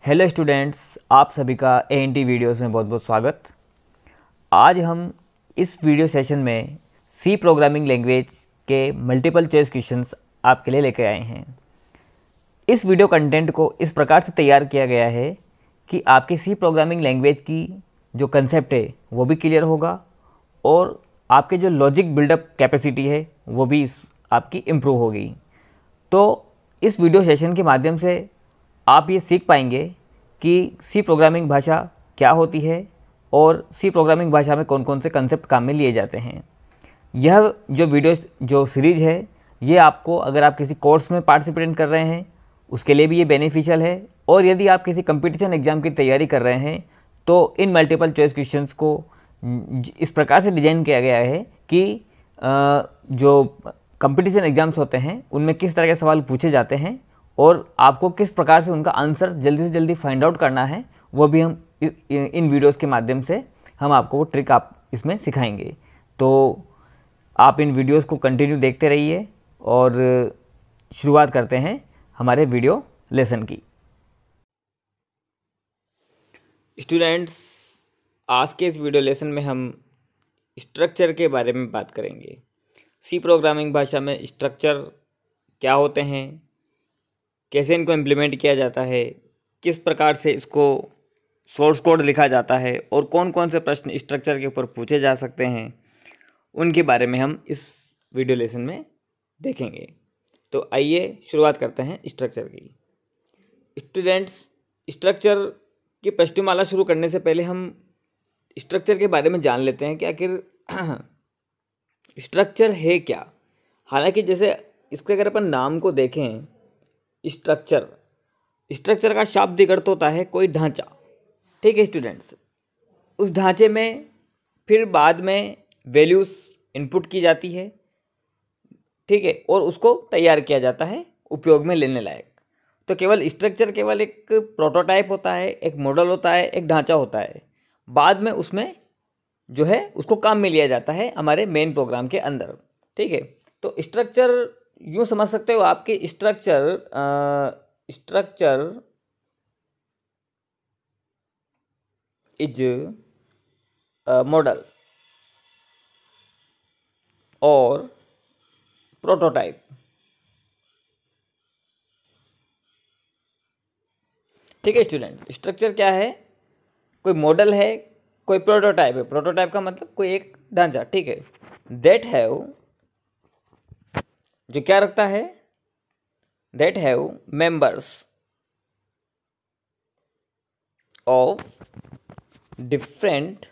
Hello students, आप सभी का एएनटी वीडियोस में बहुत बहुत स्वागत। आज हम इस वीडियो सेशन में सी प्रोग्रामिंग लैंग्वेज के मल्टीपल चॉइस क्वेश्चंस आपके लिए लेकर आए हैं। इस वीडियो कंटेंट को इस प्रकार से तैयार किया गया है कि आपकी सी प्रोग्रामिंग लैंग्वेज की जो कंसेप्ट है वो भी क्लियर होगा और आपके जो लॉजिक बिल्डअप कैपेसिटी है वो भी आपकी इम्प्रूव होगी। तो इस वीडियो सेशन के माध्यम से आप ये सीख पाएंगे कि सी प्रोग्रामिंग भाषा क्या होती है और सी प्रोग्रामिंग भाषा में कौन कौन से कंसेप्ट काम में लिए जाते हैं। यह जो सीरीज़ है ये आपको, अगर आप किसी कोर्स में पार्टिसिपेट कर रहे हैं उसके लिए भी ये बेनिफिशियल है, और यदि आप किसी कंपटीशन एग्ज़ाम की तैयारी कर रहे हैं तो इन मल्टीपल चॉइस क्वेश्चंस को इस प्रकार से डिज़ाइन किया गया है कि जो कंपटीशन एग्ज़ाम्स होते हैं उनमें किस तरह के सवाल पूछे जाते हैं और आपको किस प्रकार से उनका आंसर जल्दी से जल्दी फाइंड आउट करना है, वो भी हम इन वीडियोस के माध्यम से हम आपको वो ट्रिक आप इसमें सिखाएंगे। तो आप इन वीडियोस को कंटिन्यू देखते रहिए और शुरुआत करते हैं हमारे वीडियो लेसन की। स्टूडेंट्स, आज के इस वीडियो लेसन में हम स्ट्रक्चर के बारे में बात करेंगे। सी प्रोग्रामिंग भाषा में स्ट्रक्चर क्या होते हैं, कैसे इनको इम्प्लीमेंट किया जाता है, किस प्रकार से इसको सोर्स कोड लिखा जाता है और कौन कौन से प्रश्न स्ट्रक्चर के ऊपर पूछे जा सकते हैं, उनके बारे में हम इस वीडियो लेसन में देखेंगे। तो आइए शुरुआत करते हैं स्ट्रक्चर की। स्टूडेंट्स, स्ट्रक्चर की प्रश्नमाला शुरू करने से पहले हम स्ट्रक्चर के बारे में जान लेते हैं कि आखिर स्ट्रक्चर है क्या। हालांकि जैसे इसके अगर अपन नाम को देखें, स्ट्रक्चर का शाब्दिक अर्थ होता है कोई ढांचा। ठीक है स्टूडेंट्स, उस ढांचे में फिर बाद में वैल्यूज़ इनपुट की जाती है, ठीक है, और उसको तैयार किया जाता है उपयोग में लेने लायक। तो केवल स्ट्रक्चर केवल एक प्रोटोटाइप होता है, एक मॉडल होता है, एक ढांचा होता है। बाद में उसमें जो है उसको काम में लिया जाता है हमारे मेन प्रोग्राम के अंदर। ठीक है, तो स्ट्रक्चर यूँ समझ सकते हो आपके स्ट्रक्चर इज मॉडल और प्रोटोटाइप। ठीक है स्टूडेंट, स्ट्रक्चर क्या है? कोई मॉडल है, कोई प्रोटोटाइप है। प्रोटोटाइप का मतलब कोई एक ढांचा, ठीक है, दैट हैव, जो क्या रखता है, that have members of different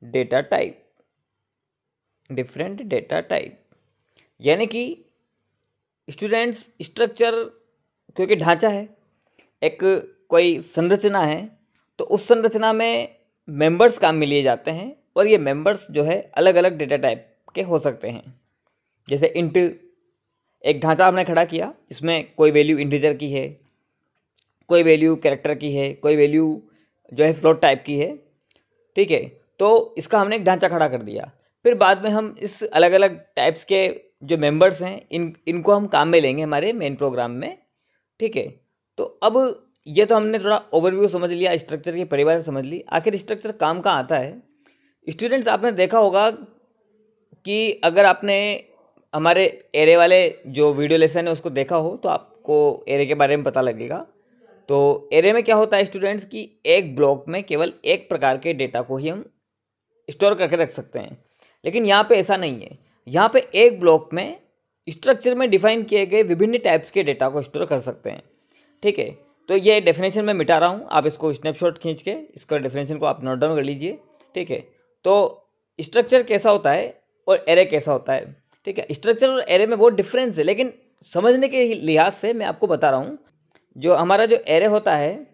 data type. यानी कि स्टूडेंट्स, स्ट्रक्चर क्योंकि ढांचा है, एक कोई संरचना है, तो उस संरचना में मेंबर्स काम में लिए जाते हैं और ये मेंबर्स जो है अलग अलग डेटा टाइप के हो सकते हैं। जैसे इंट, एक ढांचा हमने खड़ा किया जिसमें कोई वैल्यू इंटीजर की है, कोई वैल्यू कैरेक्टर की है, कोई वैल्यू जो है फ्लोट टाइप की है। ठीक है, तो इसका हमने एक ढांचा खड़ा कर दिया। फिर बाद में हम इस अलग अलग टाइप्स के जो मेंबर्स हैं इनको हम काम में लेंगे हमारे मेन प्रोग्राम में। ठीक है, तो अब ये तो हमने थोड़ा ओवरव्यू समझ लिया, स्ट्रक्चर की परिभाषा समझ ली। आखिर स्ट्रक्चर काम कहाँ आता है? स्टूडेंट्स, आपने देखा होगा कि अगर आपने हमारे एरे वाले जो वीडियो लेसन है उसको देखा हो तो आपको एरे के बारे में पता लगेगा। तो एरे में क्या होता है स्टूडेंट्स कि एक ब्लॉक में केवल एक प्रकार के डेटा को ही हम स्टोर करके रख सकते हैं, लेकिन यहाँ पे ऐसा नहीं है। यहाँ पे एक ब्लॉक में स्ट्रक्चर में डिफाइन किए गए विभिन्न टाइप्स के डेटा को स्टोर कर सकते हैं। ठीक है, तो ये डेफिनेशन मैं मिटा रहा हूँ, आप इसको स्नैपशॉट खींच के इसका डेफिनेशन को आप नोट डाउन कर लीजिए। ठीक है, तो स्ट्रक्चर कैसा होता है और एरे कैसा होता है। ठीक है, स्ट्रक्चर और एरे में बहुत डिफरेंस है, लेकिन समझने के लिहाज से मैं आपको बता रहा हूँ। जो हमारा जो एरे होता है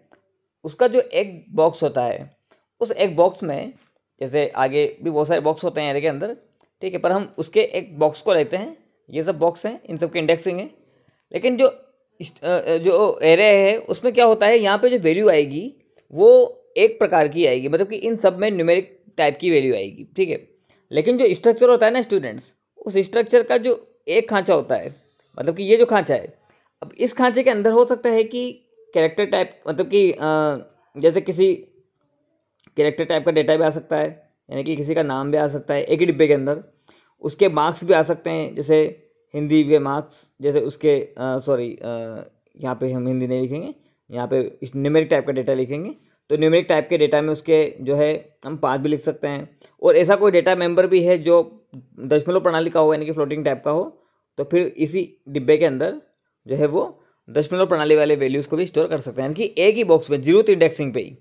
उसका जो एक बॉक्स होता है, उस एक बॉक्स में, जैसे आगे भी बहुत सारे बॉक्स होते हैं एरे के अंदर, ठीक है, पर हम उसके एक बॉक्स को लेते हैं। ये सब बॉक्स हैं, इन सब की इंडेक्सिंग है। लेकिन जो एरे है उसमें क्या होता है, यहाँ पे जो वैल्यू आएगी वो एक प्रकार की आएगी, मतलब कि इन सब में न्यूमेरिक टाइप की वैल्यू आएगी। ठीक है, लेकिन जो स्ट्रक्चर होता है ना स्टूडेंट्स, उस स्ट्रक्चर का जो एक खांचा होता है, मतलब कि ये जो खांचा है अब इस खांचे के अंदर हो सकता है कि कैरेक्टर टाइप, मतलब कि जैसे किसी कैरेक्टर टाइप का डेटा भी आ सकता है, यानी कि किसी का नाम भी आ सकता है एक ही डिब्बे के अंदर। उसके मार्क्स भी आ सकते हैं, जैसे हिंदी के मार्क्स, जैसे उसके सॉरी, यहाँ पे हम हिंदी नहीं लिखेंगे, यहाँ पे इस न्यूमेरिक टाइप का डेटा लिखेंगे। तो न्यूमेरिक टाइप के डेटा में उसके जो है हम 5 भी लिख सकते हैं। और ऐसा कोई डेटा मेंबर भी है जो दशमलव प्रणाली का हो, यानी कि फ्लोटिंग टाइप का हो, तो फिर इसी डिब्बे के अंदर जो है वो दशमलव प्रणाली वाले वैल्यूज़ को भी स्टोर कर सकते हैं, यानी कि एक ही बॉक्स में जीरोथ इंडेक्सिंग पे ही।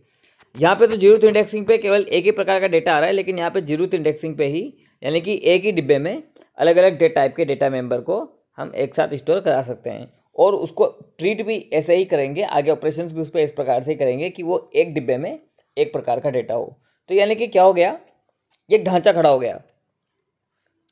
यहाँ पे तो जीरोथ इंडेक्सिंग पे केवल एक ही प्रकार का डेटा आ रहा है, लेकिन यहाँ पे जीरोथ इंडेक्सिंग पे ही, यानी कि एक ही डिब्बे में अलग अलग टाइप के डेटा मेंबर को हम एक साथ स्टोर करा सकते हैं। और उसको ट्रीट भी ऐसे ही करेंगे, आगे ऑपरेशंस भी उस पर इस प्रकार से ही करेंगे कि वो एक डिब्बे में एक प्रकार का डेटा हो। तो यानी कि क्या हो गया, ये ढांचा खड़ा हो गया।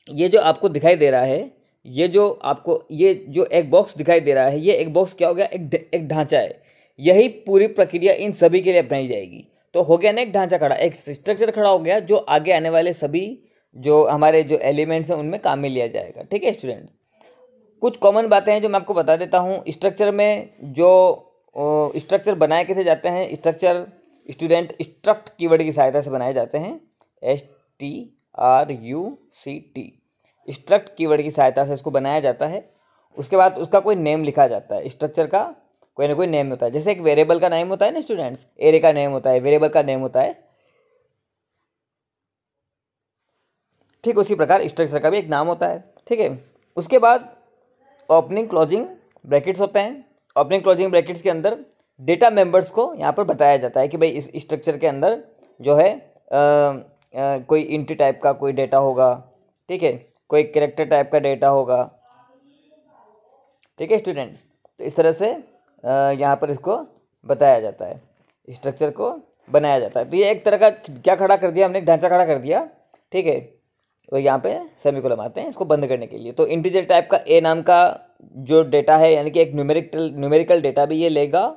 ये जो आपको दिखाई दे रहा है, ये जो आपको ये जो एक बॉक्स दिखाई दे रहा है, ये एक बॉक्स क्या हो गया, एक ढांचा है। यही पूरी प्रक्रिया इन सभी के लिए अपनाई जाएगी। तो हो गया ना एक ढांचा खड़ा, एक स्ट्रक्चर खड़ा हो गया, जो आगे आने वाले सभी जो हमारे जो एलिमेंट्स हैं उनमें काम में लिया जाएगा। ठीक है स्टूडेंट, कुछ कॉमन बातें हैं जो मैं आपको बता देता हूँ। स्ट्रक्चर में जो स्ट्रक्चर बनाए कैसे जाते हैं, स्ट्रक्चर स्टूडेंट स्ट्रक्ट कीवर्ड की सहायता से बनाए जाते हैं, STRUCT, स्ट्रक्ट कीवर्ड की सहायता से इसको बनाया जाता है। उसके बाद उसका कोई नेम लिखा जाता है, स्ट्रक्चर का कोई ना कोई नेम होता है। जैसे एक वेरिएबल का नेम होता है ना स्टूडेंट्स, एरे का नेम होता है, वेरिएबल का नेम होता है, ठीक उसी प्रकार स्ट्रक्चर का भी एक नाम होता है। ठीक है, उसके बाद ओपनिंग क्लोजिंग ब्रैकेट्स होते हैं। ओपनिंग क्लोजिंग ब्रैकेट्स के अंदर डेटा मेंबर्स को यहाँ पर बताया जाता है कि भाई इस स्ट्रक्चर के अंदर जो है कोई इंट टाइप का कोई डेटा होगा, ठीक है, कोई कैरेक्टर टाइप का डेटा होगा। ठीक है स्टूडेंट्स, तो इस तरह से यहाँ पर इसको बताया जाता है, स्ट्रक्चर को बनाया जाता है। तो ये एक तरह का क्या खड़ा कर दिया हमने, ढांचा खड़ा कर दिया। ठीक है, तो यहाँ पे सेमीकोलन आते हैं इसको बंद करने के लिए। तो इंटीजर टाइप का ए नाम का जो डेटा है, यानी कि एक न्यूमेरिकल डेटा भी ये लेगा,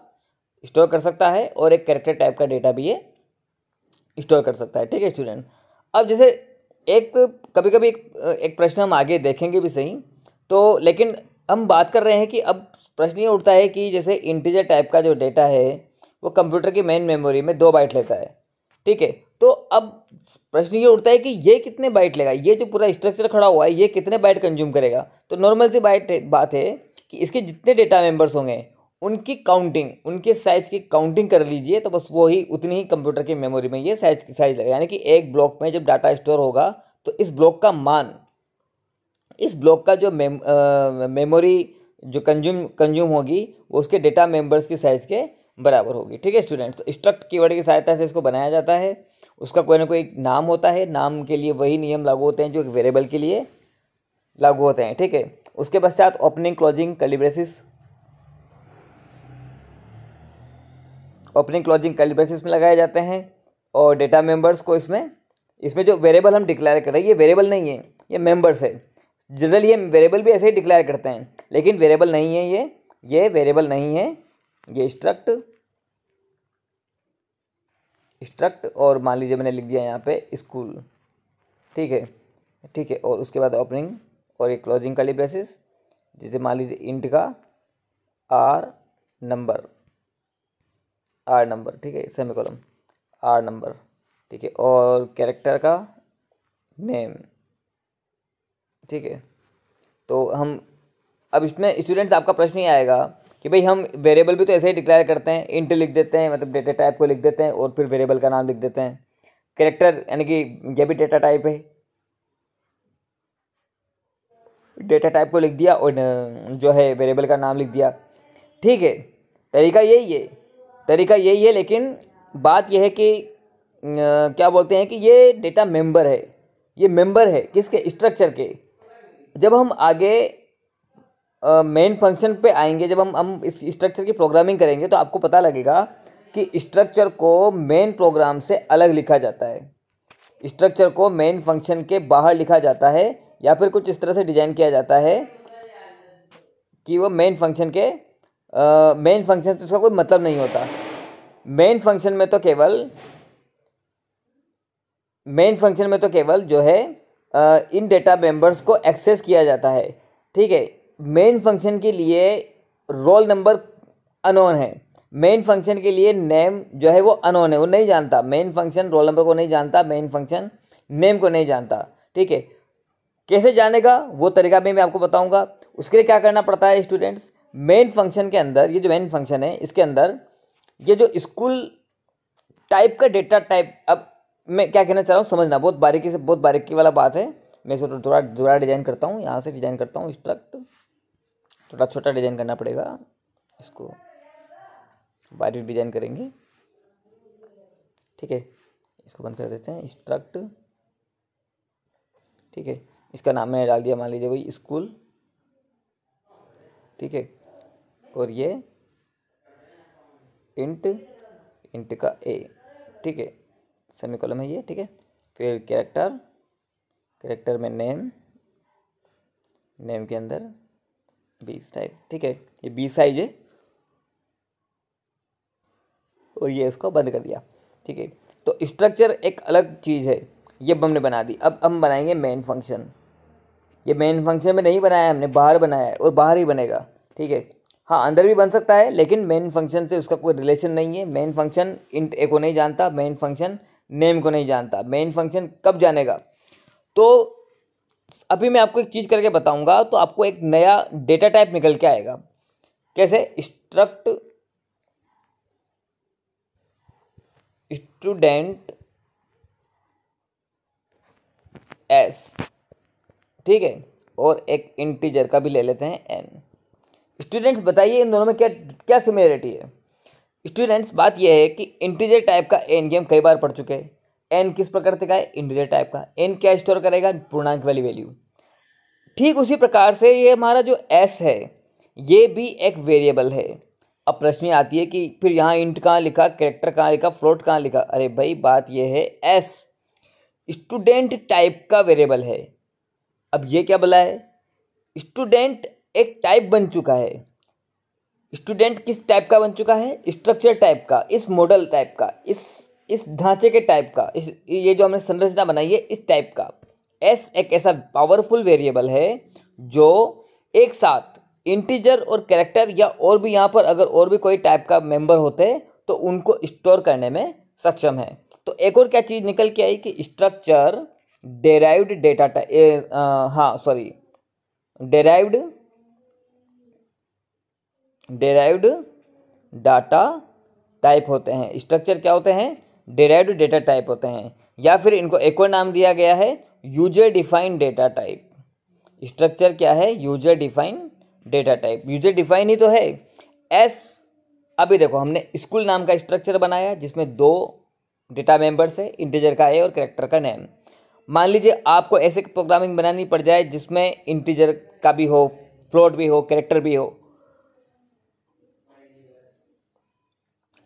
स्टोर कर सकता है, और एक कैरेक्टर टाइप का डेटा भी ये स्टोर कर सकता है। ठीक है स्टूडेंट, अब जैसे एक कभी कभी एक प्रश्न हम आगे देखेंगे भी सही, तो लेकिन हम बात कर रहे हैं कि अब प्रश्न ये उठता है कि जैसे इंटीजर टाइप का जो डेटा है वो कंप्यूटर की मेन मेमोरी में 2 बाइट लेता है। ठीक है, तो अब प्रश्न ये उठता है कि ये कितने बाइट लेगा, ये जो पूरा स्ट्रक्चर खड़ा हुआ है ये कितने बाइट कंज्यूम करेगा। तो नॉर्मल सी बात है कि इसके जितने डेटा मेंबर्स होंगे उनकी काउंटिंग, उनके साइज की काउंटिंग कर लीजिए, तो बस वो ही उतनी ही कंप्यूटर की मेमोरी में ये साइज लगेगा। यानी कि एक ब्लॉक में जब डाटा स्टोर होगा तो इस ब्लॉक का मान, इस ब्लॉक का जो मेमोरी जो कंज्यूम होगी वो उसके डेटा मेंबर्स की साइज के बराबर होगी। ठीक है स्टूडेंट, तो स्ट्रक्ट कीवर्ड की सहायता से इसको बनाया जाता है। उसका कोई ना कोई नाम होता है, नाम के लिए वही नियम लागू होते हैं जो एक वेरिएबल के लिए लागू होते हैं। ठीक है, उसके पश्चात opening closing curly braces, opening closing curly braces में लगाए जाते हैं। और डेटा मेंबर्स को इसमें जो वेरिएबल हम डिक्लेयर कर रहे हैं ये वेरिएबल नहीं है, ये मेंबर्स है। जनरली ये वेरिएबल भी ऐसे ही डिक्लेयर करते हैं, लेकिन वेरिएबल नहीं है, ये वेरिएबल नहीं है, ये स्ट्रक्ट और मान लीजिए मैंने लिख दिया यहाँ पे स्कूल। ठीक है, और उसके बाद ओपनिंग और एक क्लोजिंग कर्ली ब्रेसिस, जैसे मान लीजिए इंट का आर नंबर, ठीक है, सेमीकोलन आर नंबर। ठीक है, और कैरेक्टर का नेम। ठीक है, तो हम अब इसमें स्टूडेंट्स आपका प्रश्न ही आएगा कि भाई हम वेरिएबल भी तो ऐसे ही डिक्लेयर करते हैं, इंट लिख देते हैं, मतलब डेटा टाइप को लिख देते हैं और फिर वेरिएबल का नाम लिख देते हैं। कैरेक्टर यानी कि ये भी डेटा टाइप है, डेटा टाइप को लिख दिया और जो है वेरिएबल का नाम लिख दिया। ठीक है, तरीका यही है, लेकिन बात यह है कि क्या बोलते हैं कि ये डेटा मेंबर है, ये मेंबर है किसके, स्ट्रक्चर के। जब हम आगे मेन फंक्शन पे आएंगे, जब हम इस स्ट्रक्चर की प्रोग्रामिंग करेंगे तो आपको पता लगेगा कि स्ट्रक्चर को मेन प्रोग्राम से अलग लिखा जाता है, स्ट्रक्चर को मेन फंक्शन के बाहर लिखा जाता है, या फिर कुछ इस तरह से डिजाइन किया जाता है कि वो मेन फंक्शन से उसका कोई मतलब नहीं होता। मेन फंक्शन में तो केवल जो है इन डेटा मेंबर्स को एक्सेस किया जाता है। ठीक है, मेन फंक्शन के लिए रोल नंबर अनोन है। मेन फंक्शन के लिए नेम जो है वो अनोन है, वो नहीं जानता। मेन फंक्शन रोल नंबर को नहीं जानता, मेन फंक्शन नेम को नहीं जानता। ठीक है, कैसे जानेगा वो तरीका भी मैं आपको बताऊंगा। उसके लिए क्या करना पड़ता है स्टूडेंट्स, मेन फंक्शन के अंदर, ये जो मेन फंक्शन है इसके अंदर ये जो स्कूल टाइप का डेटा टाइप, अब मैं क्या कहना चाह रहा हूँ समझना, बहुत बारीकी से, बहुत बारीकी वाला बात है। मैं इसको थोड़ा डिजाइन करता हूँ, यहाँ से डिजाइन करता हूँ। स्ट्रक्ट थोड़ा छोटा डिजाइन करना पड़ेगा, इसको बारीक डिजाइन करेंगे। ठीक है, इसको बंद कर देते हैं। स्ट्रक्ट, ठीक है, इसका नाम मैंने डाल दिया मान लीजिए वही स्कूल। ठीक है, और ये इंट का ए, ठीक है, सेमीकोलन है ये। ठीक है, फिर कैरेक्टर में नेम के अंदर 20 टाइप। ठीक है, ये 20 साइज है और ये इसको बंद कर दिया। ठीक है, तो स्ट्रक्चर एक अलग चीज़ है, ये हमने बना दी। अब हम बनाएंगे मेन फंक्शन। ये मेन फंक्शन में नहीं बनाया हमने, बाहर बनाया है और बाहर ही बनेगा। ठीक है, हाँ अंदर भी बन सकता है लेकिन मेन फंक्शन से उसका कोई रिलेशन नहीं है। मेन फंक्शन इंट ए को नहीं जानता, मेन फंक्शन नेम को नहीं जानता। मेन फंक्शन कब जानेगा, तो अभी मैं आपको एक चीज़ करके बताऊंगा, तो आपको एक नया डेटा टाइप निकल के आएगा। कैसे, स्ट्रक्ट स्टूडेंट एस, ठीक है, और एक इंटीजर का भी ले लेते हैं एन। स्टूडेंट्स बताइए इन दोनों में क्या क्या सिमिलरिटी है। स्टूडेंट्स बात यह है कि इंटीजर टाइप का एन की हम कई बार पढ़ चुके हैं। एन किस प्रकार से का है, इंटीजर टाइप का। एन क्या स्टोर करेगा, पूर्णांक वाली वैल्यू। ठीक उसी प्रकार से ये हमारा जो एस है ये भी एक वेरिएबल है। अब प्रश्न आती है कि फिर यहाँ इंट कहाँ लिखा, कैरेक्टर कहाँ लिखा, फ्लोट कहाँ लिखा। अरे भाई बात यह है, एस स्टूडेंट टाइप का वेरिएबल है। अब ये क्या बोला है, स्टूडेंट एक टाइप बन चुका है। स्टूडेंट किस टाइप का बन चुका है, स्ट्रक्चर टाइप का, इस मॉडल टाइप का, इस ढांचे के टाइप का, इस ये जो हमने संरचना बनाई है इस टाइप का। एस एक ऐसा पावरफुल वेरिएबल है जो एक साथ इंटीजर और कैरेक्टर या और भी यहाँ पर अगर और भी कोई टाइप का मेंबर होते तो उनको स्टोर करने में सक्षम है। तो एक और क्या चीज़ निकल के आई कि स्ट्रक्चर डेराइव्ड डेटा टाइप, हाँ सॉरी, डेराइव्ड डाटा टाइप होते हैं। स्ट्रक्चर क्या होते हैं, डेराइव्ड डेटा टाइप होते हैं, या फिर इनको एक और नाम दिया गया है user defined data type. Structure क्या है, user defined data type. User define ही तो है एस। अभी देखो हमने स्कूल नाम का स्ट्रक्चर बनाया जिसमें 2 डेटा मेंबर्स है, इंटीजर का ए और कैरेक्टर का नेम। मान लीजिए आपको ऐसे प्रोग्रामिंग बनानी पड़ जाए जिसमें इंटीजर का भी हो, फ्लोट भी हो, कैरेक्टर भी हो,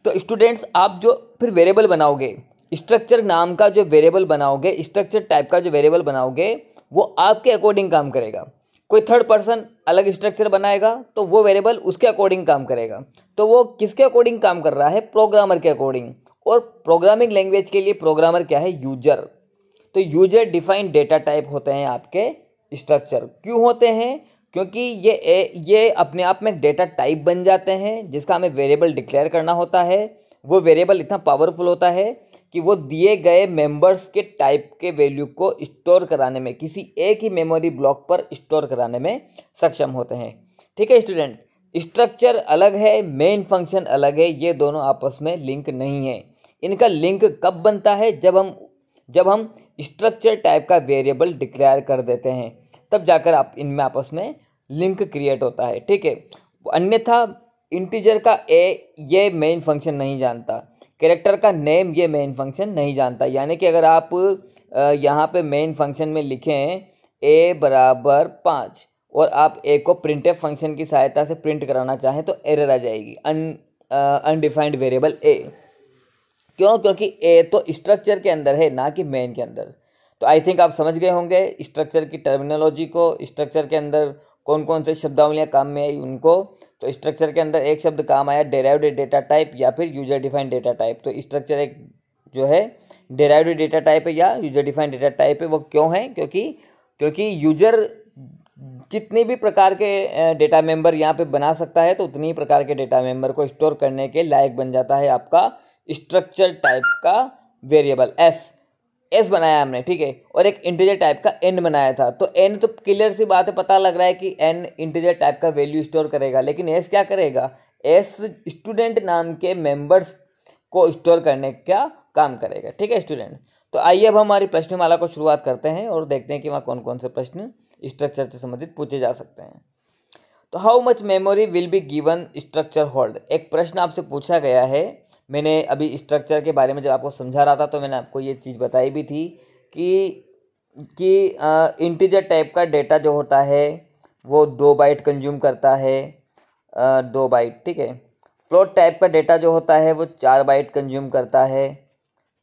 तो स्टूडेंट्स आप जो फिर वेरिएबल बनाओगे, स्ट्रक्चर नाम का जो वेरिएबल बनाओगे, स्ट्रक्चर टाइप का जो वेरिएबल बनाओगे वो आपके अकॉर्डिंग काम करेगा। कोई थर्ड पर्सन अलग स्ट्रक्चर बनाएगा तो वो वेरिएबल उसके अकॉर्डिंग काम करेगा। तो वो किसके अकॉर्डिंग काम कर रहा है, प्रोग्रामर के अकॉर्डिंग। और प्रोग्रामिंग लैंग्वेज के लिए प्रोग्रामर क्या है, यूजर। तो यूजर डिफाइंड डेटा टाइप होते हैं आपके स्ट्रक्चर। क्यों होते हैं, क्योंकि ये अपने आप में डेटा टाइप बन जाते हैं जिसका हमें वेरिएबल डिक्लेयर करना होता है। वो वेरिएबल इतना पावरफुल होता है कि वो दिए गए मेंबर्स के टाइप के वैल्यू को स्टोर कराने में, किसी एक ही मेमोरी ब्लॉक पर स्टोर कराने में सक्षम होते हैं। ठीक है स्टूडेंट, स्ट्रक्चर अलग है, मेन फंक्शन अलग है, ये दोनों आपस में लिंक नहीं है। इनका लिंक कब बनता है, जब हम स्ट्रक्चर टाइप का वेरिएबल डिक्लेयर कर देते हैं, तब जाकर आप इनमें आपस में लिंक क्रिएट होता है। ठीक है, अन्यथा इंटीजर का ए ये मेन फंक्शन नहीं जानता, कैरेक्टर का नेम ये मेन फंक्शन नहीं जानता। यानी कि अगर आप यहाँ पे मेन फंक्शन में लिखें a बराबर 5 और आप a को प्रिंटफ फंक्शन की सहायता से प्रिंट कराना चाहें तो एरर आ जाएगी, अनडिफाइंड वेरिएबल a। क्यों, क्योंकि a तो स्ट्रक्चर के अंदर है ना कि मेन के अंदर। तो आई थिंक आप समझ गए होंगे स्ट्रक्चर की टर्मिनोलॉजी को, स्ट्रक्चर के अंदर कौन कौन से शब्दावलियाँ काम में आई उनको। तो स्ट्रक्चर के अंदर एक शब्द काम आया डेराइव्ड डेटा टाइप या फिर यूजर डिफाइंड डेटा टाइप। तो स्ट्रक्चर एक जो है डेराइव्ड डेटा टाइप है या यूजर डिफाइंड डेटा टाइप है। वो क्यों है, क्योंकि यूजर कितने भी प्रकार के डेटा मेंबर यहाँ पे बना सकता है, तो उतनी ही प्रकार के डेटा मेंबर को स्टोर करने के लायक बन जाता है आपका स्ट्रक्चर टाइप का वेरिएबल एस बनाया हमने, ठीक है, और एक इंटीजर टाइप का एन बनाया था। तो एन तो क्लियर सी बात है, पता लग रहा है कि एन इंटीजर टाइप का वैल्यू स्टोर करेगा, लेकिन एस क्या करेगा, एस स्टूडेंट नाम के मेंबर्स को स्टोर करने का काम करेगा, ठीक है स्टूडेंट। तो आइए अब हमारी प्रश्नमाला को शुरुआत करते हैं और देखते हैं कि वहाँ कौन कौन से प्रश्न स्ट्रक्चर से संबंधित पूछे जा सकते हैं। तो how much memory will be given structure hold, एक प्रश्न आपसे पूछा गया है। मैंने अभी स्ट्रक्चर के बारे में जब आपको समझा रहा था तो मैंने आपको ये चीज़ बताई भी थी कि इंटीजर टाइप का डेटा जो होता है वो 2 बाइट कंज्यूम करता है, 2 बाइट, ठीक है। फ्लोट टाइप का डेटा जो होता है वो 4 बाइट कंज्यूम करता है,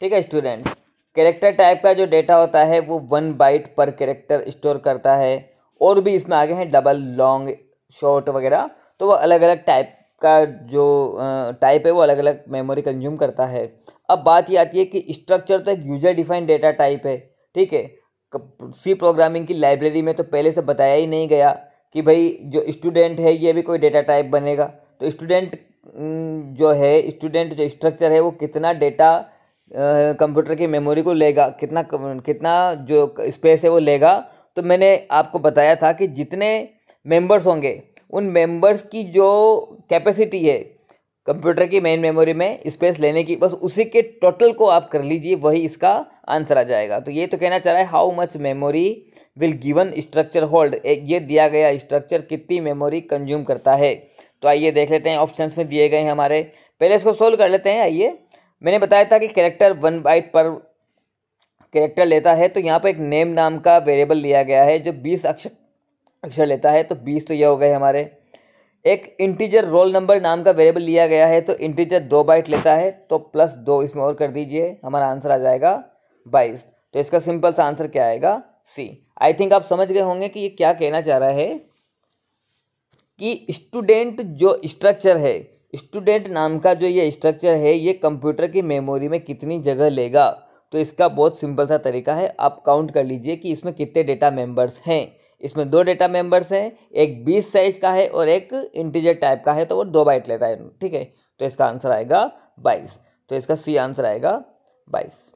ठीक है स्टूडेंट्स। कैरेक्टर टाइप का जो डेटा होता है वो 1 बाइट पर कैरेक्टर स्टोर करता है, और भी इसमें आगे हैं डबल, लॉन्ग, शॉर्ट वगैरह, तो वो अलग अलग टाइप का जो टाइप है वो अलग अलग मेमोरी कंज्यूम करता है। अब बात ये आती है कि स्ट्रक्चर तो एक यूजर डिफाइंड डेटा टाइप है, ठीक है। सी प्रोग्रामिंग की लाइब्रेरी में तो पहले से बताया ही नहीं गया कि भाई जो स्टूडेंट है ये भी कोई डेटा टाइप बनेगा। तो स्टूडेंट जो स्ट्रक्चर है वो कितना डेटा कंप्यूटर की मेमोरी को लेगा, कितना जो स्पेस है वो लेगा। तो मैंने आपको बताया था कि जितने मेंबर्स होंगे उन मेंबर्स की जो कैपेसिटी है कंप्यूटर की मेन मेमोरी में स्पेस लेने की, बस उसी के टोटल को आप कर लीजिए, वही इसका आंसर आ जाएगा। तो ये तो कहना चाह रहा है how much memory will given structure hold, एक ये दिया गया स्ट्रक्चर कितनी मेमोरी कंज्यूम करता है। तो आइए देख लेते हैं, ऑप्शंस में दिए गए हैं हमारे, पहले इसको सोल्व कर लेते हैं। आइए, मैंने बताया था कि कैरेक्टर 1 बाइट पर कैरेक्टर लेता है, तो यहाँ पर एक नेम नाम का वेरिएबल लिया गया है जो 20 अक्षर लेता है, तो 20 तो ये हो गए हमारे। एक इंटीजर रोल नंबर नाम का वेरिएबल लिया गया है, तो इंटीजर 2 बाइट लेता है, तो +2 इसमें और कर दीजिए, हमारा आंसर आ जाएगा 22। तो इसका सिंपल सा आंसर क्या आएगा, सी। आई थिंक आप समझ गए होंगे कि ये क्या कहना चाह रहा है कि स्टूडेंट जो स्ट्रक्चर है, स्टूडेंट नाम का जो ये स्ट्रक्चर है, ये कंप्यूटर की मेमोरी में कितनी जगह लेगा। तो इसका बहुत सिंपल सा तरीका है, आप काउंट कर लीजिए कि इसमें कितने डेटा मेंबर्स हैं। इसमें 2 डेटा मेंबर्स हैं, एक 20 साइज का है और एक इंटीजर टाइप का है, तो वो 2 बाइट लेता है, ठीक है। तो इसका आंसर आएगा 22, तो इसका सी आंसर आएगा 22।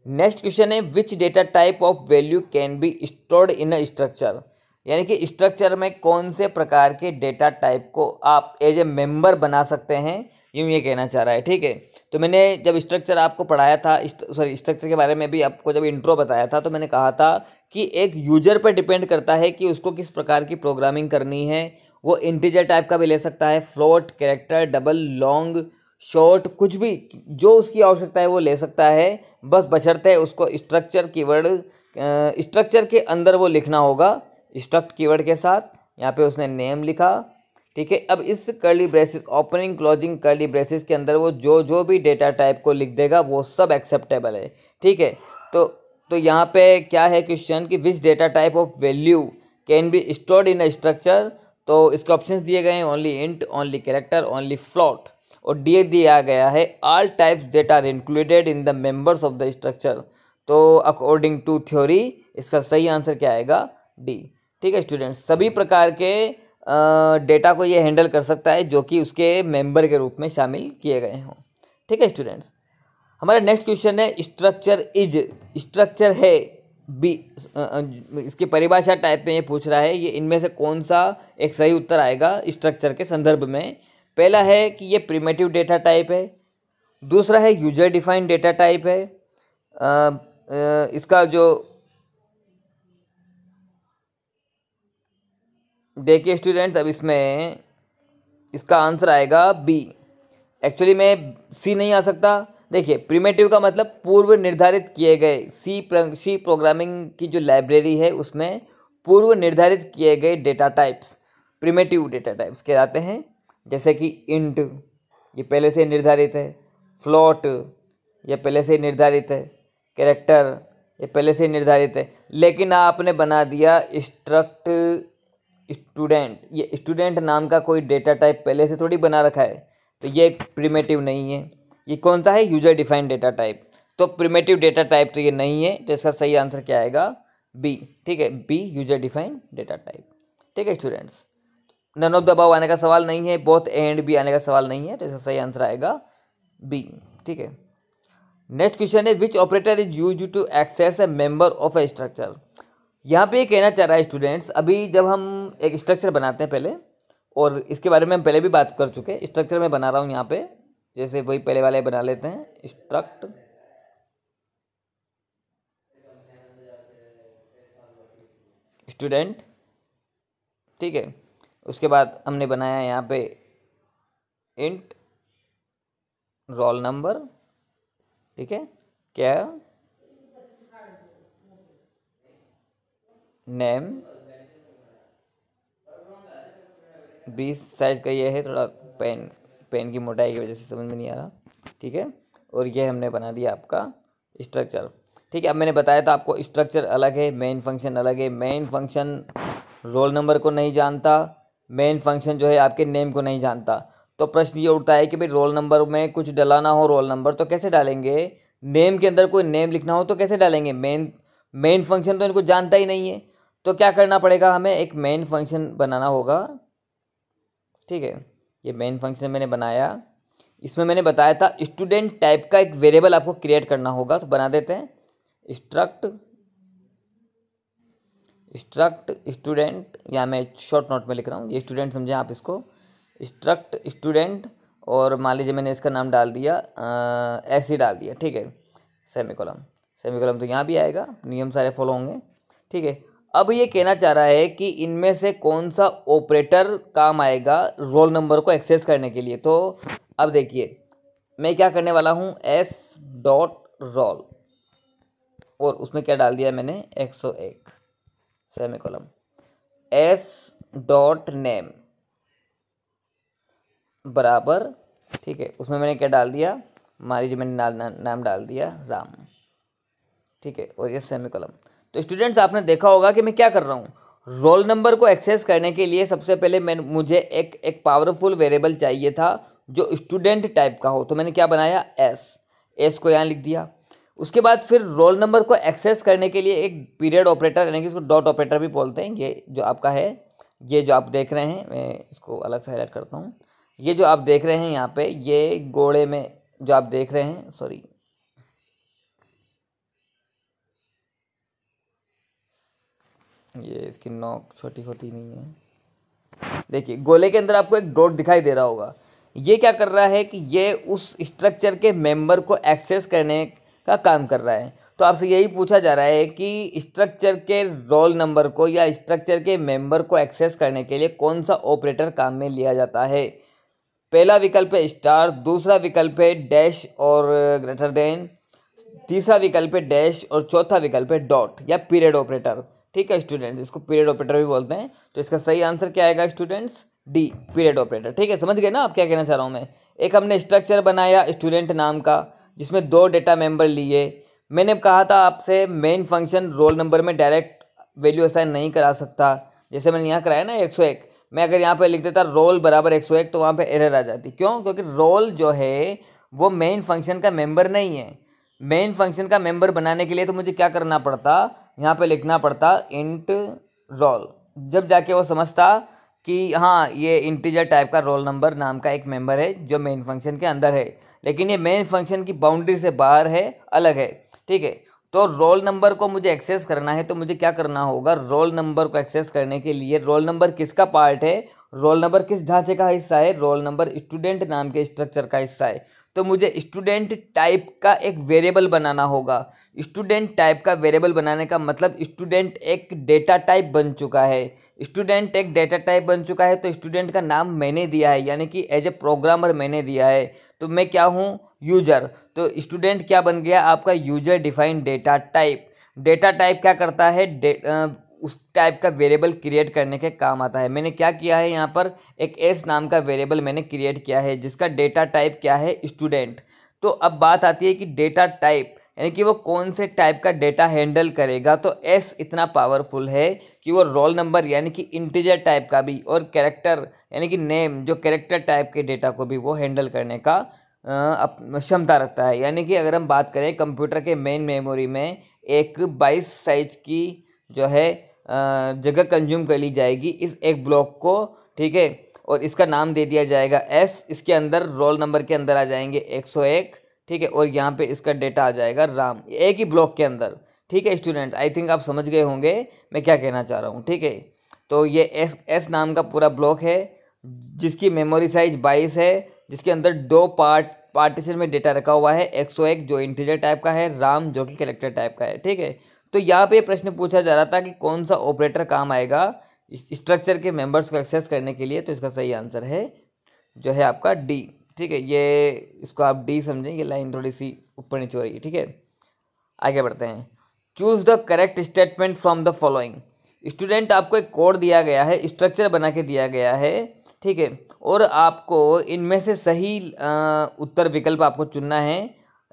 नेक्स्ट क्वेश्चन है विच data type of value can be stored in a structure, यानी कि स्ट्रक्चर में कौन से प्रकार के डेटा टाइप को आप एज ए मेंबर बना सकते हैं, यूँ ये कहना चाह रहा है, ठीक है। तो मैंने जब स्ट्रक्चर आपको पढ़ाया था, स्ट्रक्चर के बारे में भी आपको जब इंट्रो बताया था, तो मैंने कहा था कि एक यूजर पर डिपेंड करता है कि उसको किस प्रकार की प्रोग्रामिंग करनी है। वो इंटीजर टाइप का भी ले सकता है, float, character, double, long, short, कुछ भी जो उसकी आवश्यकता है वो ले सकता है, बस बशर्ते उसको स्ट्रक्चर कीवर्ड स्ट्रक्चर के अंदर वो लिखना होगा, स्ट्रक्ट कीवर्ड के साथ। यहाँ पे उसने नेम लिखा, ठीक है। अब इस curly braces, opening closing curly braces के अंदर वो जो भी डेटा टाइप को लिख देगा वो सब एक्सेप्टेबल है, ठीक है। तो यहाँ पे क्या है क्वेश्चन कि which data type of value can be stored in a structure, तो इसके ऑप्शंस दिए गए हैं only int, only character, only float, और डी दिया गया है all types that are included in the members of the structure. तो अकॉर्डिंग टू थ्योरी इसका सही आंसर क्या आएगा, डी, ठीक है स्टूडेंट्स। सभी प्रकार के डेटा को ये हैंडल कर सकता है जो कि उसके मेंबर के रूप में शामिल किए गए हों, ठीक है स्टूडेंट्स। हमारा नेक्स्ट क्वेश्चन है स्ट्रक्चर इज, स्ट्रक्चर है बी, इसकी परिभाषा टाइप में ये पूछ रहा है, ये इनमें से कौन सा एक सही उत्तर आएगा स्ट्रक्चर के संदर्भ में। पहला है कि ये प्रिमिटिव डेटा टाइप है, दूसरा है यूजर डिफाइंड डेटा टाइप है, इसका जो देखिए स्टूडेंट्स, अब इसमें इसका आंसर आएगा बी। एक्चुअली में सी नहीं आ सकता। देखिए प्रिमिटिव का मतलब पूर्व निर्धारित किए गए, सी प्रोग्रामिंग की जो लाइब्रेरी है उसमें पूर्व निर्धारित किए गए data types primitive data types कहलाते हैं। जैसे कि इंट ये पहले से निर्धारित है, फ्लोट ये पहले से निर्धारित है, कैरेक्टर ये पहले से निर्धारित है, लेकिन आपने बना दिया स्ट्रक्ट स्टूडेंट, ये स्टूडेंट नाम का कोई डेटा टाइप पहले से थोड़ी बना रखा है, तो ये प्रिमिटिव नहीं है। ये कौन सा है, यूजर डिफाइंड डेटा टाइप, तो प्रिमिटिव डेटा टाइप तो ये नहीं है। तो इसका सही आंसर क्या आएगा, बी, ठीक है, B user defined data type. ठीक है students, none of the above आने का सवाल नहीं है, बोथ ए एंड बी आने का सवाल नहीं है, तो इसका सही आंसर आएगा बी। ठीक है, नेक्स्ट क्वेश्चन है which operator is used to access a member of a structure. यहाँ पे ये कहना चाह रहा है स्टूडेंट्स, अभी जब हम एक स्ट्रक्चर बनाते हैं पहले, और इसके बारे में हम पहले भी बात कर चुके हैं, स्ट्रक्चर में बना रहा हूँ यहाँ पे, जैसे वही पहले वाले बना लेते हैं, स्ट्रक्ट स्टूडेंट। ठीक है, उसके बाद हमने बनाया यहाँ पे इंट रोल नंबर। ठीक है, क्या नेम 20 साइज का ये है, थोड़ा पेन की मोटाई की वजह से समझ में नहीं आ रहा। ठीक है, और ये हमने बना दिया आपका स्ट्रक्चर। ठीक है, अब मैंने बताया था आपको स्ट्रक्चर अलग है, मेन फंक्शन अलग है। मेन फंक्शन रोल नंबर को नहीं जानता, मेन फंक्शन जो है आपके नेम को नहीं जानता। तो प्रश्न ये उठता है कि भाई रोल नंबर में कुछ डलाना हो रोल नंबर तो कैसे डालेंगे, नेम के अंदर कोई नेम लिखना हो तो कैसे डालेंगे, मेन फंक्शन तो इनको जानता ही नहीं है। तो क्या करना पड़ेगा, हमें एक मेन फंक्शन बनाना होगा। ठीक है, ये मेन फंक्शन मैंने बनाया, इसमें मैंने बताया था स्टूडेंट टाइप का एक वेरिएबल आपको क्रिएट करना होगा, तो बना देते हैं स्ट्रक्ट स्टूडेंट, या मैं शॉर्ट नोट में लिख रहा हूँ, ये स्टूडेंट समझे आप इसको, स्ट्रक्ट स्टूडेंट, और मान लीजिए मैंने इसका नाम डाल दिया ऐसे डाल दिया। ठीक है, सेमीकोलम तो यहाँ भी आएगा, नियम सारे फॉलो होंगे। ठीक है, अब ये कहना चाह रहा है कि इनमें से कौन सा ऑपरेटर काम आएगा रोल नंबर को एक्सेस करने के लिए। तो अब देखिए मैं क्या करने वाला हूँ, एस डॉट रोल, और उसमें क्या डाल दिया मैंने 101 सेमीकोलम, एस डॉट नेम बराबर। ठीक है, उसमें मैंने क्या डाल दिया, मान लीजिए मैंने नाम डाल दिया राम। ठीक है, और ये सेमीकोलम। तो स्टूडेंट्स आपने देखा होगा कि मैं क्या कर रहा हूँ, रोल नंबर को एक्सेस करने के लिए सबसे पहले मुझे एक पावरफुल वेरिएबल चाहिए था जो स्टूडेंट टाइप का हो। तो मैंने क्या बनाया, एस को यहाँ लिख दिया। उसके बाद फिर रोल नंबर को एक्सेस करने के लिए एक पीरियड ऑपरेटर, यानी कि इसको डॉट ऑपरेटर भी बोलते हैं, ये जो आपका है, ये जो आप देख रहे हैं, मैं इसको अलग से हाईलाइट करता हूँ, ये जो आप देख रहे हैं यहाँ पे, ये गोले में जो आप देख रहे हैं, सॉरी ये इसकी नोक छोटी होती नहीं है, देखिए गोले के अंदर आपको एक डॉट दिखाई दे रहा होगा। ये क्या कर रहा है कि ये उस स्ट्रक्चर के मेंबर को एक्सेस करने का काम कर रहा है। तो आपसे यही पूछा जा रहा है कि स्ट्रक्चर के रोल नंबर को या स्ट्रक्चर के मेंबर को एक्सेस करने के लिए कौन सा ऑपरेटर काम में लिया जाता है। पहला विकल्प है स्टार, दूसरा विकल्प है डैश और ग्रेटर देन, तीसरा विकल्प है डैश, और चौथा विकल्प है डॉट या पीरियड ऑपरेटर। ठीक है स्टूडेंट्स, इसको पीरियड ऑपरेटर भी बोलते हैं। तो इसका सही आंसर क्या आएगा स्टूडेंट्स, डी पीरियड ऑपरेटर। ठीक है, समझ गए ना आप क्या कहना चाह रहा हूँ मैं। एक हमने स्ट्रक्चर बनाया स्टूडेंट नाम का, जिसमें 2 डेटा मेंबर लिए। मैंने कहा था आपसे मेन फंक्शन रोल नंबर में डायरेक्ट वैल्यू असाइन नहीं करा सकता, जैसे मैंने यहाँ कराया ना 101, मैं अगर यहाँ पे लिख देता रोल बराबर 101 तो वहाँ पे एरर आ जाती। क्यों, क्योंकि रोल जो है वो मेन फंक्शन का मेंबर नहीं है। मेन फंक्शन का मेंबर बनाने के लिए तो मुझे क्या करना पड़ता, यहाँ पे लिखना पड़ता इंट रोल, जब जाके वो समझता कि हाँ ये इंटीजर टाइप का रोल नंबर नाम का एक मेंबर है जो मेन फंक्शन के अंदर है, लेकिन ये मेन फंक्शन की बाउंड्री से बाहर है, अलग है। ठीक है, तो रोल नंबर को मुझे एक्सेस करना है तो मुझे क्या करना होगा, रोल नंबर को एक्सेस करने के लिए रोल नंबर किसका पार्ट है, रोल नंबर किस ढांचे का हिस्सा है, रोल नंबर स्टूडेंट नाम के स्ट्रक्चर का हिस्सा है। तो मुझे स्टूडेंट टाइप का एक वेरिएबल बनाना होगा। स्टूडेंट टाइप का वेरिएबल बनाने का मतलब स्टूडेंट एक डेटा टाइप बन चुका है। स्टूडेंट एक डेटा टाइप बन चुका है तो स्टूडेंट का नाम मैंने दिया है, यानी कि एज ए प्रोग्रामर मैंने दिया है, तो मैं क्या हूँ, यूजर। तो स्टूडेंट क्या बन गया आपका, user defined data type. Data type क्या करता है, उस टाइप का वेरिएबल क्रिएट करने के काम आता है। मैंने क्या किया है, यहाँ पर एक एस नाम का वेरिएबल मैंने क्रिएट किया है जिसका डेटा टाइप क्या है, स्टूडेंट। तो अब बात आती है कि डेटा टाइप यानी कि वो कौन से टाइप का डेटा हैंडल करेगा। तो एस इतना पावरफुल है कि वो रोल नंबर यानी कि इंटीजर टाइप का भी, और कैरेक्टर यानी कि नेम जो कैरेक्टर टाइप के डेटा को भी वो हैंडल करने का क्षमता रखता है। यानी कि अगर हम बात करें कंप्यूटर के मेन मेमोरी में एक 22 साइज की जो है जगह कंज्यूम कर ली जाएगी इस एक ब्लॉक को, ठीक है, और इसका नाम दे दिया जाएगा एस, इसके अंदर रोल नंबर के अंदर आ जाएंगे 101, ठीक है, और यहाँ पे इसका डेटा आ जाएगा राम, एक ही ब्लॉक के अंदर। ठीक है स्टूडेंट, आई थिंक आप समझ गए होंगे मैं क्या कहना चाह रहा हूँ। ठीक है, तो ये एस नाम का पूरा ब्लॉक है जिसकी मेमोरी साइज 22 है, जिसके अंदर दो पार्टीशन में डेटा रखा हुआ है, 101 जो इंटीजर टाइप का है, राम जो कि कैरेक्टर टाइप का है। ठीक है, तो यहाँ पे प्रश्न पूछा जा रहा था कि कौन सा ऑपरेटर काम आएगा इस स्ट्रक्चर के मेंबर्स को एक्सेस करने के लिए, तो इसका सही आंसर है जो है आपका डी। ठीक है, ये इसको आप डी समझें, ये लाइन थोड़ी सी ऊपर नीचे हो रही है। ठीक है, आगे बढ़ते हैं। Choose the correct statement from the following. Student आपको एक कोड दिया गया है, स्ट्रक्चर बना के दिया गया है, ठीक है, और आपको इनमें से सही उत्तर विकल्प आपको चुनना है।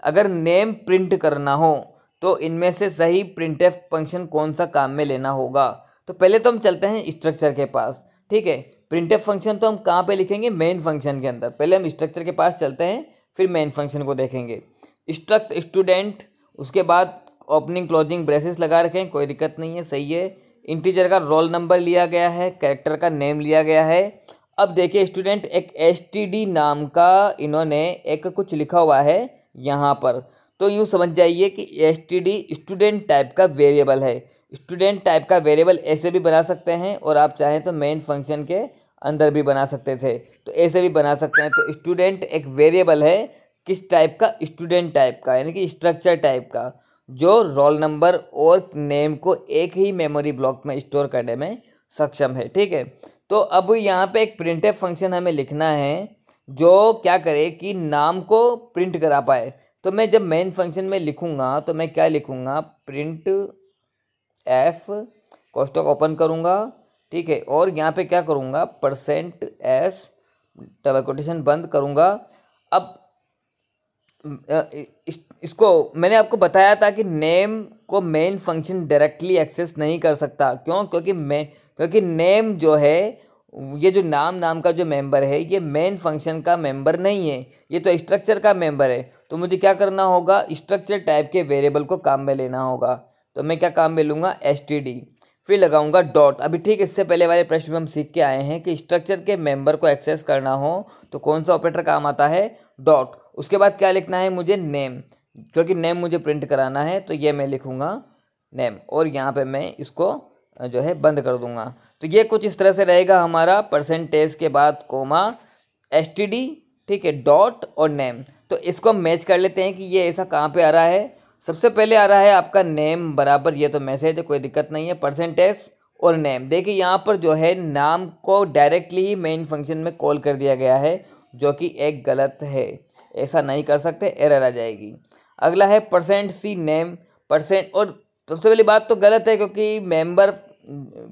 अगर नेम प्रिंट करना हो तो इनमें से सही प्रिंटफ फंक्शन कौन सा काम में लेना होगा। तो पहले तो हम चलते हैं स्ट्रक्चर के पास। ठीक है, प्रिंटफ फंक्शन तो हम कहाँ पे लिखेंगे, मेन फंक्शन के अंदर। पहले हम स्ट्रक्चर के पास चलते हैं, फिर मेन फंक्शन को देखेंगे। स्ट्रक्ट स्टूडेंट, उसके बाद ओपनिंग क्लोजिंग ब्रेसेस लगा रखें, कोई दिक्कत नहीं है, सही है। इंटीजर का रोल नंबर लिया गया है, कैरेक्टर का नेम लिया गया है। अब देखिए स्टूडेंट, एक एसटीडी नाम का इन्होंने एक कुछ लिखा हुआ है यहाँ पर, तो यूँ समझ जाइए कि एसटीडी स्टूडेंट टाइप का वेरिएबल है। स्टूडेंट टाइप का वेरिएबल ऐसे भी बना सकते हैं, और आप चाहें तो मेन फंक्शन के अंदर भी बना सकते थे, तो ऐसे भी बना सकते हैं। तो स्टूडेंट एक वेरिएबल है, किस टाइप का, स्टूडेंट टाइप का, यानी कि स्ट्रक्चर टाइप का, जो रोल नंबर और नेम को एक ही मेमोरी ब्लॉक में स्टोर करने में सक्षम है। ठीक है, तो अब यहाँ पे एक प्रिंटफ फंक्शन हमें लिखना है जो क्या करे कि नाम को प्रिंट करा पाए। तो मैं जब मेन फंक्शन में लिखूंगा तो मैं क्या लिखूंगा, प्रिंट एफ, कोष्टक ओपन करूंगा, ठीक है, और यहाँ पे क्या करूंगा, %s डबल कोटेशन बंद करूंगा। अब इसको मैंने आपको बताया था कि नेम को मेन फंक्शन डायरेक्टली एक्सेस नहीं कर सकता। क्यों? क्योंकि नेम जो है, ये जो नाम का जो मेंबर है, ये मेन फंक्शन का मेंबर नहीं है, ये तो स्ट्रक्चर का मेंबर है। तो मुझे क्या करना होगा, स्ट्रक्चर टाइप के वेरिएबल को काम में लेना होगा। तो मैं क्या काम में लूँगा, std, फिर लगाऊंगा डॉट। अभी ठीक इससे पहले वाले प्रश्न में हम सीख के आए हैं कि स्ट्रक्चर के मेंबर को एक्सेस करना हो तो कौन सा ऑपरेटर काम आता है, डॉट। उसके बाद क्या लिखना है मुझे, नेम, क्योंकि नेम मुझे प्रिंट कराना है, तो ये मैं लिखूंगा नेम, और यहाँ पे मैं इसको जो है बंद कर दूंगा। तो ये कुछ इस तरह से रहेगा हमारा, % के बाद कोमा std, ठीक है, डॉट और नेम। तो इसको हम मैच कर लेते हैं कि ये ऐसा कहाँ पे आ रहा है। सबसे पहले आ रहा है आपका नेम बराबर, ये तो मैसेज है, कोई दिक्कत नहीं है, %s और नेम। देखिए यहाँ पर जो है नाम को डायरेक्टली ही मेन फंक्शन में कॉल कर दिया गया है, जो कि एक गलत है, ऐसा नहीं कर सकते, एरर आ जाएगी। अगला है %c नेम, और सबसे पहली बात तो गलत है क्योंकि मेंबर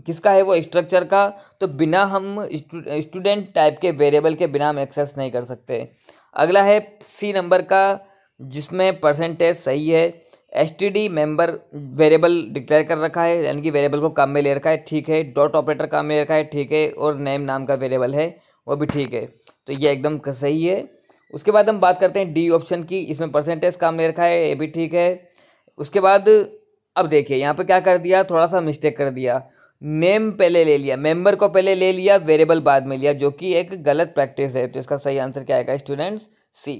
किसका है, वो स्ट्रक्चर का, तो बिना हम स्टूडेंट टाइप के वेरिएबल के बिना हम एक्सेस नहीं कर सकते। अगला है C नंबर का, जिसमें % सही है, std मेंबर वेरिएबल डिक्लेयर कर रखा है, यानी कि वेरिएबल को काम में ले रखा है, ठीक है, डॉट ऑपरेटर काम में ले रखा है, ठीक है, और नेम नाम का वेरिएबल है, वो भी ठीक है, तो ये एकदम सही है। उसके बाद हम बात करते हैं डी ऑप्शन की, इसमें % काम ले रखा है, ये भी ठीक है। उसके बाद अब देखिए यहाँ पे क्या कर दिया, थोड़ा सा मिस्टेक कर दिया, नेम पहले ले लिया, मेंबर को पहले ले लिया, वेरिएबल बाद में लिया, जो कि एक गलत प्रैक्टिस है। तो इसका सही आंसर क्या आएगा स्टूडेंट्स, सी।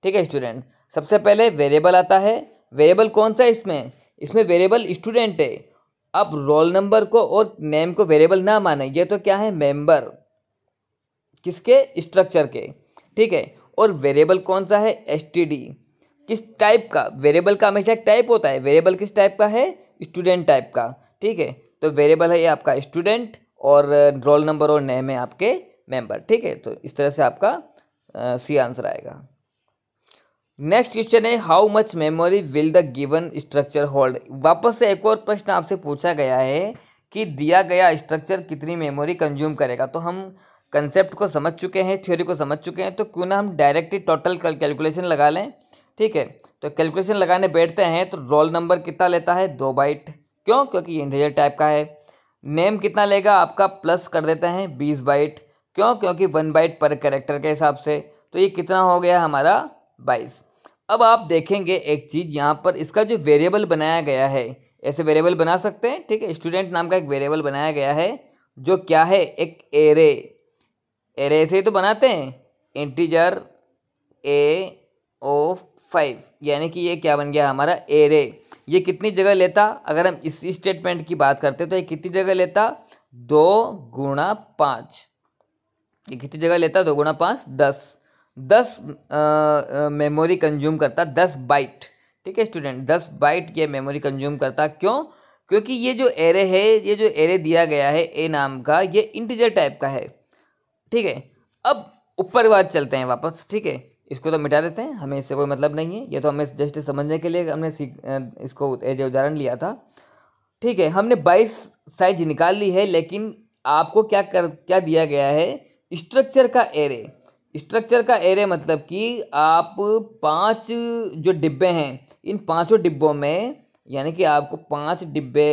ठीक है स्टूडेंट, सबसे पहले वेरिएबल आता है, वेरिएबल कौन सा है इसमें वेरिएबल स्टूडेंट है। अब रोल नंबर को और नेम को वेरिएबल ना माने, ये तो क्या है, मेंबर किसके, स्ट्रक्चर के, ठीक है, और वेरिएबल कौन सा है, std, किस टाइप का, वेरिएबल का हमेशा एक टाइप होता है, वेरिएबल किस टाइप का है, स्टूडेंट टाइप का, ठीक है, तो वेरिएबल है ये आपका स्टूडेंट, और रोल नंबर और नेम है आपके मेंबर। ठीक है, तो इस तरह से आपका सी आंसर आएगा। नेक्स्ट क्वेश्चन है, how much memory will the given structure hold. वापस से एक और प्रश्न आपसे पूछा गया है कि दिया गया स्ट्रक्चर कितनी मेमोरी कंज्यूम करेगा। तो हम कंसेप्ट को समझ चुके हैं, थ्योरी को समझ चुके हैं, तो क्यों ना हम डायरेक्टली टोटल कैलकुलेशन लगा लें। ठीक है, तो कैलकुलेशन लगाने बैठते हैं, तो रोल नंबर कितना लेता है, 2 बाइट, क्यों, क्योंकि ये इंटीजर टाइप का है। नेम कितना लेगा आपका, प्लस कर देते हैं 20 बाइट, क्यों, क्योंकि 1 बाइट पर कैरेक्टर के हिसाब से, तो ये कितना हो गया हमारा 22। अब आप देखेंगे एक चीज़ यहाँ पर, इसका जो वेरिएबल बनाया गया है, ऐसे वेरिएबल बना सकते हैं, ठीक है। स्टूडेंट नाम का एक वेरिएबल बनाया गया है जो क्या है, एक एरे। एरे से ही तो बनाते हैं, इंटीजर ए ऑफ 5, यानी कि ये क्या बन गया हमारा एरे। ये कितनी जगह लेता, अगर हम इस स्टेटमेंट की बात करते तो ये कितनी जगह लेता, 2 गुणा 5। ये कितनी जगह लेता, 2 गुणा 5, 10 मेमोरी कंज्यूम करता, 10 बाइट, ठीक है स्टूडेंट। 10 बाइट ये मेमोरी कंज्यूम करता। क्यों? क्योंकि ये जो एरे है, ये जो एरे दिया गया है ए नाम का, ये इंटीजर टाइप का है, ठीक है। अब ऊपर बात चलते हैं वापस, ठीक है। इसको तो मिटा देते हैं, हमें इससे कोई मतलब नहीं है, ये तो हमें जस्ट समझने के लिए हमने इसको एज उदाहरण लिया था, ठीक है। हमने 22 साइज निकाल ली है, लेकिन आपको क्या दिया गया है, स्ट्रक्चर का एरे। स्ट्रक्चर का एरे मतलब कि आप 5 जो डिब्बे हैं, इन 5 डिब्बों में, यानी कि आपको 5 डिब्बे,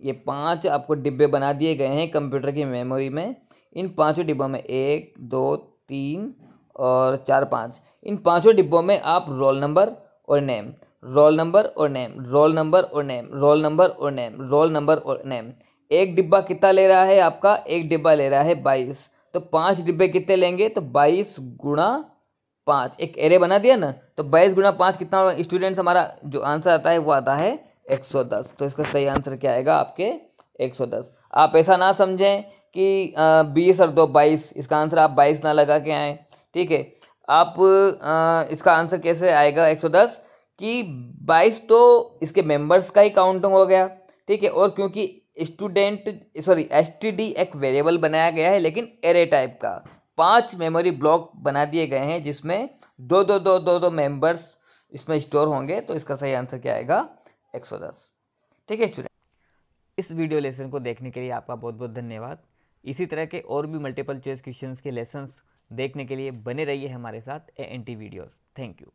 ये 5 आपको डिब्बे बना दिए गए हैं कंप्यूटर की मेमोरी में। इन 5 डिब्बों में 1 2 3 और 4 5, इन 5 डिब्बों में आप रोल नंबर और नेम, रोल नंबर और नेम, रोल नंबर और नेम, रोल नंबर और नेम, रोल नंबर और नेम। एक डिब्बा कितना ले रहा है आपका, एक डिब्बा ले रहा है 22, तो 5 डिब्बे कितने लेंगे, तो 22 गुणा 5, एक एरे बना दिया ना, तो 22 गुणा 5 कितना होगा स्टूडेंट्स, हमारा जो आंसर आता है वो आता है 110। तो इसका सही आंसर क्या आएगा आपके 110। आप ऐसा ना समझें कि 20 और 2 22, इसका आंसर आप 22 ना लगा के आए, ठीक है। आप इसका आंसर कैसे आएगा 110, कि 22 तो इसके मेंबर्स का ही काउंट हो गया, ठीक है। और क्योंकि एसटीडी एक वेरिएबल बनाया गया है, लेकिन एरे टाइप का 5 मेमोरी ब्लॉक बना दिए गए हैं, जिसमें दो मेंबर्स इसमें स्टोर होंगे। तो इसका सही आंसर क्या आएगा 110, ठीक है स्टूडेंट। इस वीडियो लेसन को देखने के लिए आपका बहुत बहुत धन्यवाद। इसी तरह के और भी मल्टीपल चॉइस क्वेश्चंस के लेसन्स देखने के लिए बने रहिए हमारे साथ ANT वीडियोस। Thank you.